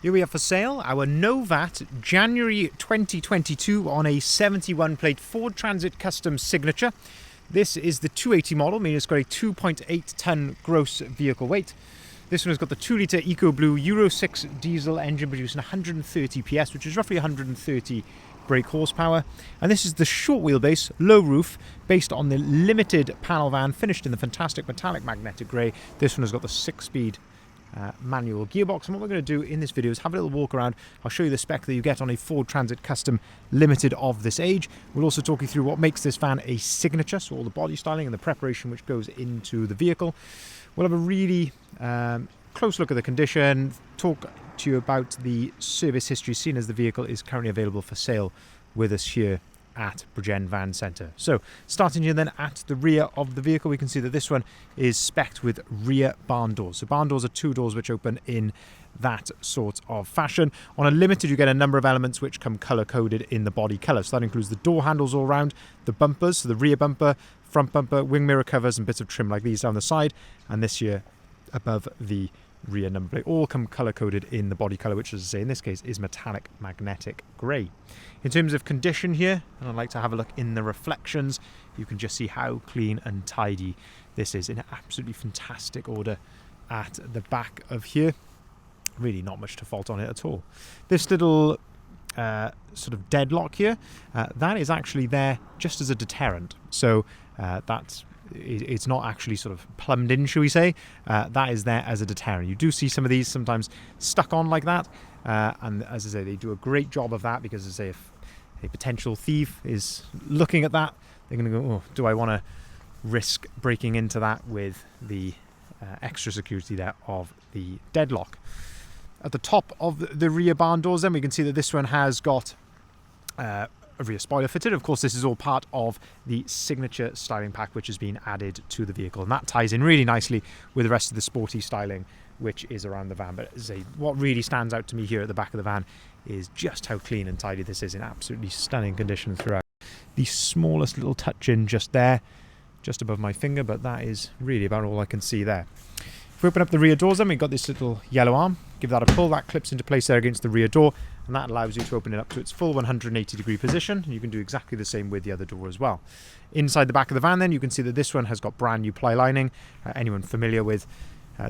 Here we have for sale our no VAT January 2022 on a 71 plate Ford Transit Custom Signature. This is the 280 model, meaning it's got a 2.8 tonne gross vehicle weight. This one has got the 2 litre EcoBlue Euro 6 diesel engine producing 130 PS, which is roughly 130 brake horsepower. And this is the short wheelbase, low roof, based on the limited panel van, finished in the fantastic metallic magnetic grey. This one has got the 6-speed manual gearbox. And what we're going to do in this video is have a little walk around. I'll show you the spec that you get on a Ford Transit Custom Limited of this age. We'll also talk you through what makes this van a signature, so all the body styling and the preparation which goes into the vehicle. We'll have a really close look at the condition, talk to you about the service history, seen as the vehicle is currently available for sale with us here at Bridgend Van Centre. So starting here then at the rear of the vehicle, we can see that this one is spec'd with rear barn doors. So barn doors are 2 doors which open in that sort of fashion. On a Limited you get a number of elements which come colour coded in the body colour. So that includes the door handles all round, the bumpers, so the rear bumper, front bumper, wing mirror covers and bits of trim like these down the side, and this here above the rear number plate, all come colour coded in the body colour, which, as I say, in this case is metallic magnetic grey. In terms of condition here, and I'd like to have a look in the reflections, you can just see how clean and tidy this is, in absolutely fantastic order at the back of here. Really not much to fault on it at all. This little sort of deadlock here, that is actually there just as a deterrent. So it's not actually sort of plumbed in, shall we say. That is there as a deterrent. You do see some of these sometimes stuck on like that, and as I say, they do a great job of that, because as I say, if a potential thief is looking at that, they're going to go, oh, do I want to risk breaking into that with the extra security there of the deadlock. At the top of the rear barn doors then, we can see that this one has got a rear spoiler fitted. Of course, this is all part of the signature styling pack which has been added to the vehicle, and that ties in really nicely with the rest of the sporty styling which is around the van. But as I say, what really stands out to me here at the back of the van is just how clean and tidy this is, in absolutely stunning condition throughout. The smallest little touch in just there, just above my finger, but that is really about all I can see there. If we open up the rear doors then, we've got this little yellow arm. Give that a pull, that clips into place there against the rear door, and that allows you to open it up to its full 180-degree position. You can do exactly the same with the other door as well. Inside the back of the van then, you can see that this one has got brand new ply lining. Anyone familiar with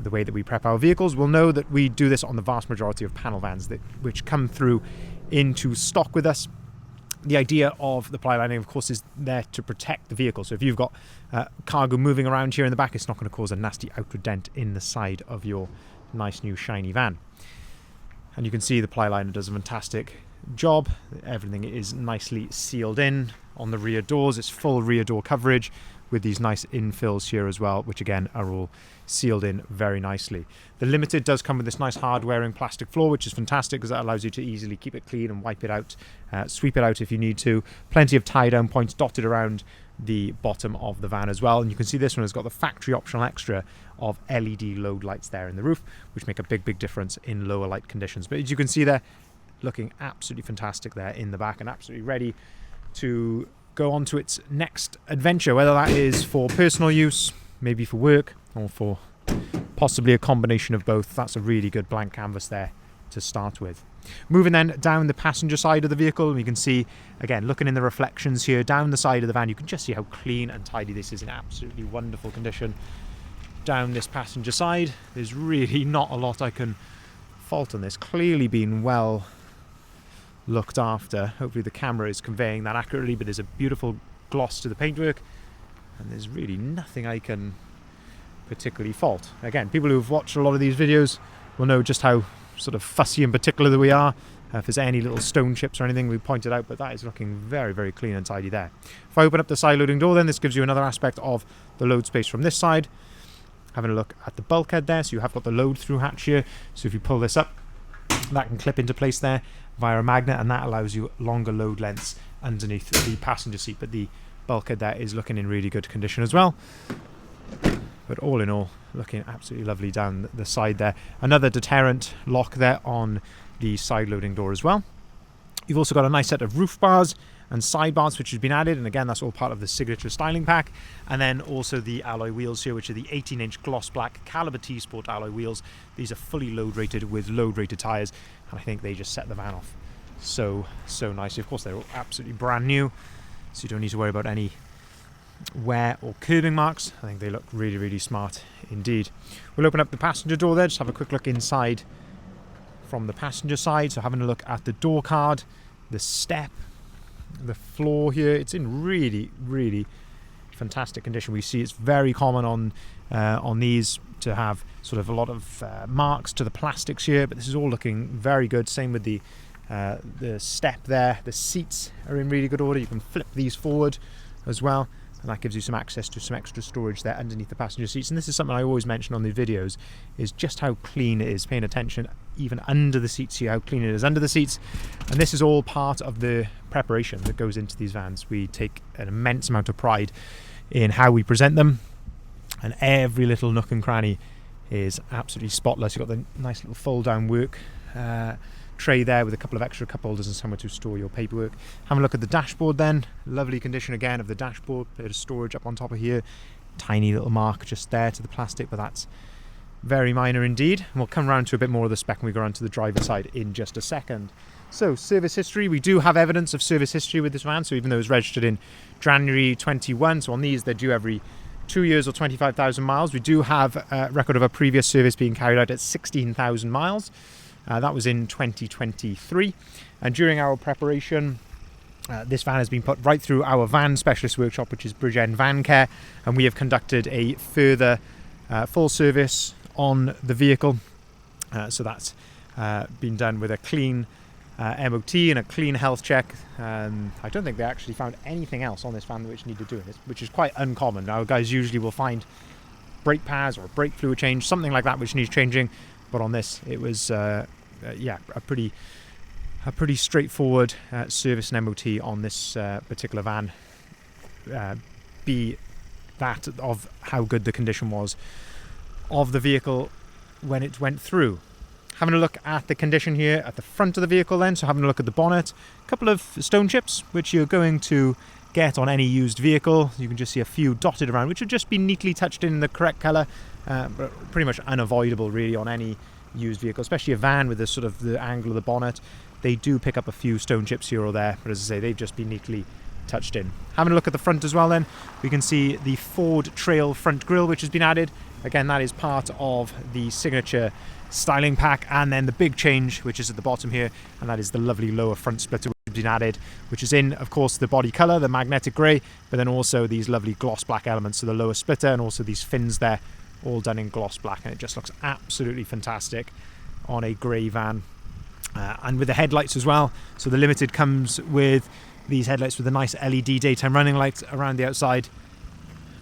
the way that we prep our vehicles will know that we do this on the vast majority of panel vans which come through into stock with us. The idea of the ply lining, of course, is there to protect the vehicle. So if you've got cargo moving around here in the back, it's not going to cause a nasty outward dent in the side of your nice new shiny van. And you can see the ply liner does a fantastic job. Everything is nicely sealed in on the rear doors. It's full rear door coverage with these nice infills here as well, which again are all sealed in very nicely. The Limited does come with this nice hard-wearing plastic floor, which is fantastic because that allows you to easily keep it clean and wipe it out, sweep it out if you need to. Plenty of tie-down points dotted around the bottom of the van as well, and you can see this one has got the factory optional extra of LED load lights there in the roof, which make a big difference in lower light conditions. But as you can see there, looking absolutely fantastic there in the back, and absolutely ready to go on to its next adventure, whether that is for personal use, maybe for work, or for possibly a combination of both. That's a really good blank canvas there to start with. Moving then down the passenger side of the vehicle, we can see, again, looking in the reflections here down the side of the van, you can just see how clean and tidy this is, in absolutely wonderful condition. Down this passenger side, there's really not a lot I can fault on this. Clearly been well looked after. Hopefully the camera is conveying that accurately, but there's a beautiful gloss to the paintwork, and there's really nothing I can particularly fault. Again, people who've watched a lot of these videos will know just how sort of fussy and particular that we are. If there's any little stone chips or anything, we point it out, but that is looking very clean and tidy there. If I open up the side loading door then, this gives you another aspect of the load space from this side. Having a look at the bulkhead there, so you have got the load through hatch here, so if you pull this up, that can clip into place there via a magnet, and that allows you longer load lengths underneath the passenger seat. But the bulkhead there is looking in really good condition as well. But all in all, looking absolutely lovely down the side there. Another deterrent lock there on the side loading door as well. You've also got a nice set of roof bars and sidebars which has been added, and again that's all part of the signature styling pack. And then also the alloy wheels here, which are the 18-inch gloss black Caliber T Sport alloy wheels. These are fully load rated with load rated tyres, and I think they just set the van off so nicely. Of course they're all absolutely brand new, so you don't need to worry about any wear or curbing marks. I think they look really smart indeed. We'll open up the passenger door there, just have a quick look inside from the passenger side. So having a look at the door card, the step, the floor here, it's in really fantastic condition. We see it's very common on these to have sort of a lot of marks to the plastics here, but this is all looking very good. Same with the step there. The seats are in really good order. You can flip these forward as well, and that gives you some access to some extra storage there underneath the passenger seats. And this is something I always mention on the videos, is just how clean it is. Paying attention even under the seats here, how clean it is under the seats. And this is all part of the preparation that goes into these vans. We take an immense amount of pride in how we present them, and every little nook and cranny is absolutely spotless. You've got the nice little fold down work tray there with a couple of extra cup holders and somewhere to store your paperwork. Having a look at the dashboard then, lovely condition again of the dashboard, bit of storage up on top of here, tiny little mark just there to the plastic, but that's very minor indeed. And we'll come around to a bit more of the spec when we go around to the driver's side in just a second. So service history, we do have evidence of service history with this van. So even though it was registered in January 21, so on these they're due every 2 years or 25,000 miles, we do have a record of a previous service being carried out at 16,000 miles. That was in 2023, and during our preparation this van has been put right through our van specialist workshop, which is Bridgend Van Care, and we have conducted a further full service on the vehicle. So that's been done with a clean MOT and a clean health check. I don't think they actually found anything else on this van which needed doing, which is quite uncommon. Now guys usually will find brake pads or brake fluid change, something like that which needs changing, but on this it was a pretty straightforward service and MOT on this particular van, be that of how good the condition was of the vehicle when it went through. Having a look at the condition here at the front of the vehicle then, so having a look at the bonnet, a couple of stone chips which you're going to get on any used vehicle. You can just see a few dotted around which have just been neatly touched in the correct colour, but pretty much unavoidable really on any used vehicle, especially a van with the sort of the angle of the bonnet. They do pick up a few stone chips here or there, but as I say, they've just been neatly touched in. Having a look at the front as well then, we can see the Ford Trail front grille which has been added. Again, that is part of the signature styling pack. And then the big change which is at the bottom here, and that is the lovely lower front splitter which has been added, which is in of course the body colour, the magnetic grey, but then also these lovely gloss black elements, so the lower splitter and also these fins there, all done in gloss black, and it just looks absolutely fantastic on a grey van. And with the headlights as well, so the Limited comes with these headlights with a nice LED daytime running light around the outside.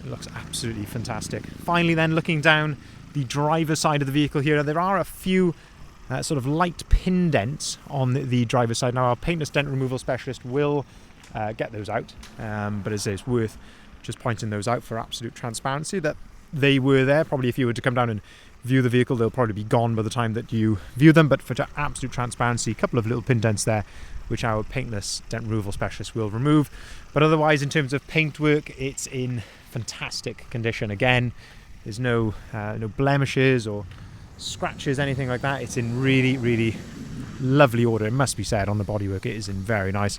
It looks absolutely fantastic. Finally then, looking down the driver's side of the vehicle here, there are a few sort of light pin dents on the driver's side. Now our paintless dent removal specialist will get those out, but as I say, it's worth just pointing those out for absolute transparency that they were there. Probably if you were to come down and view the vehicle, they'll probably be gone by the time that you view them, but for absolute transparency, a couple of little pin dents there which our paintless dent removal specialist will remove. But otherwise, in terms of paintwork, it's in fantastic condition. Again, there's no blemishes or scratches, anything like that. It's in really lovely order, it must be said. On the bodywork, it is in very nice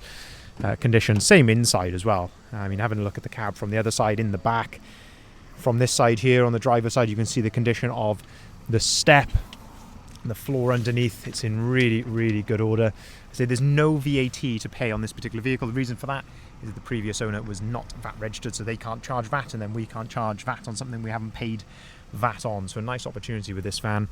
condition. Same inside as well. I mean, having a look at the cab from the other side in the back, from this side here on the driver's side, you can see the condition of the step, the floor underneath. It's in really good order. So there's no VAT to pay on this particular vehicle. The reason for that is that the previous owner was not VAT registered, so they can't charge VAT, and then we can't charge VAT on something we haven't paid VAT on. So a nice opportunity with this van.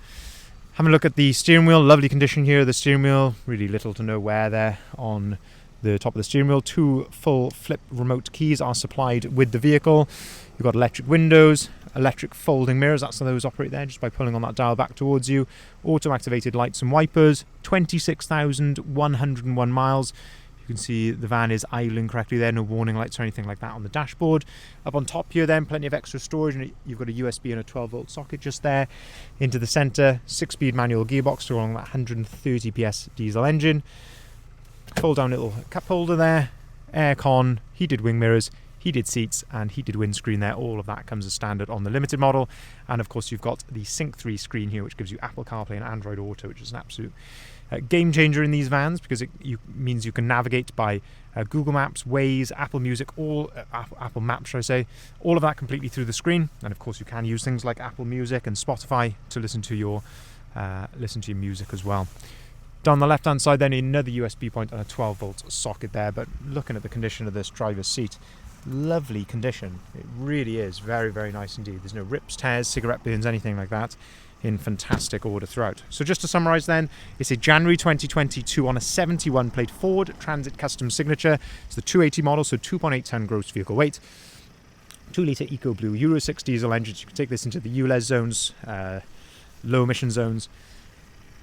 Having a look at the steering wheel, lovely condition here. The steering wheel, really little to no wear there on the top of the steering wheel. 2 full flip remote keys are supplied with the vehicle. You've got electric windows, electric folding mirrors, that's how those operate there, just by pulling on that dial back towards you. Auto activated lights and wipers. 26,101 miles. You can see the van is idling correctly there, no warning lights or anything like that on the dashboard. Up on top here then, plenty of extra storage, and you've got a USB and a 12-volt socket just there. Into the centre, 6-speed manual gearbox to along that 130 PS diesel engine. Fold down little cup holder there. aircon, heated wing mirrors, heated seats and heated windscreen there. All of that comes as standard on the limited model. And of course you've got the Sync 3 screen here, which gives you Apple CarPlay and Android Auto, which is an absolute game changer in these vans, because it means you can navigate by Google Maps, Waze, Apple Music, Apple Maps should I say, all of that completely through the screen. And of course you can use things like Apple Music and Spotify to listen to your music as well. Down the left hand side then another USB point and a 12 volt socket there. But looking at the condition of this driver's seat, lovely condition. It really is very, very nice indeed. There's no rips, tears, cigarette burns, anything like that. In fantastic order throughout. So just to summarise then, it's a January 2022 on a 71 plate Ford Transit Custom Signature. It's the 280 model, so 2.8 tonne gross vehicle weight. 2 litre Eco Blue Euro 6 diesel engines. You can take this into the ULEZ zones, low emission zones,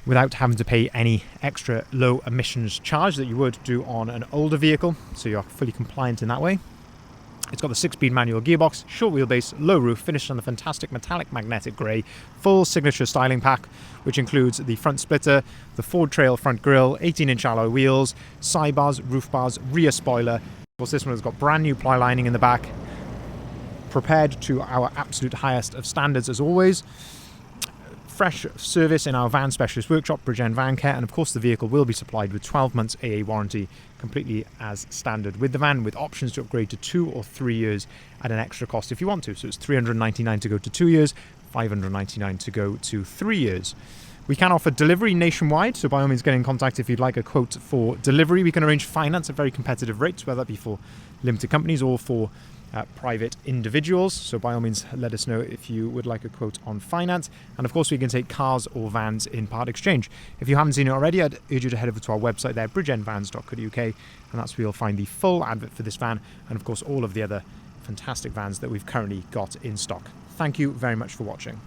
without having to pay any extra low emissions charge that you would do on an older vehicle. So you're fully compliant in that way. It's got the 6-speed manual gearbox, short wheelbase, low roof, finished on the fantastic metallic magnetic grey, full signature styling pack, which includes the front splitter, the Ford Trail front grille, 18-inch alloy wheels, sidebars, roof bars, rear spoiler. Of course, this one has got brand new ply lining in the back, prepared to our absolute highest of standards as always. Fresh service in our van specialist workshop, Bridgend Van Care, and of course the vehicle will be supplied with 12 months AA warranty, completely as standard with the van, with options to upgrade to 2 or 3 years at an extra cost if you want to. So it's $399 to go to 2 years, $599 to go to 3 years. We can offer delivery nationwide, so by all means get in contact if you'd like a quote for delivery. We can arrange finance at very competitive rates, whether that be for limited companies or for private individuals. So by all means let us know if you would like a quote on finance. And of course we can take cars or vans in part exchange. If you haven't seen it already, I'd urge you to head over to our website there, bridgendvans.co.uk, and that's where you'll find the full advert for this van and of course all of the other fantastic vans that we've currently got in stock. Thank you very much for watching.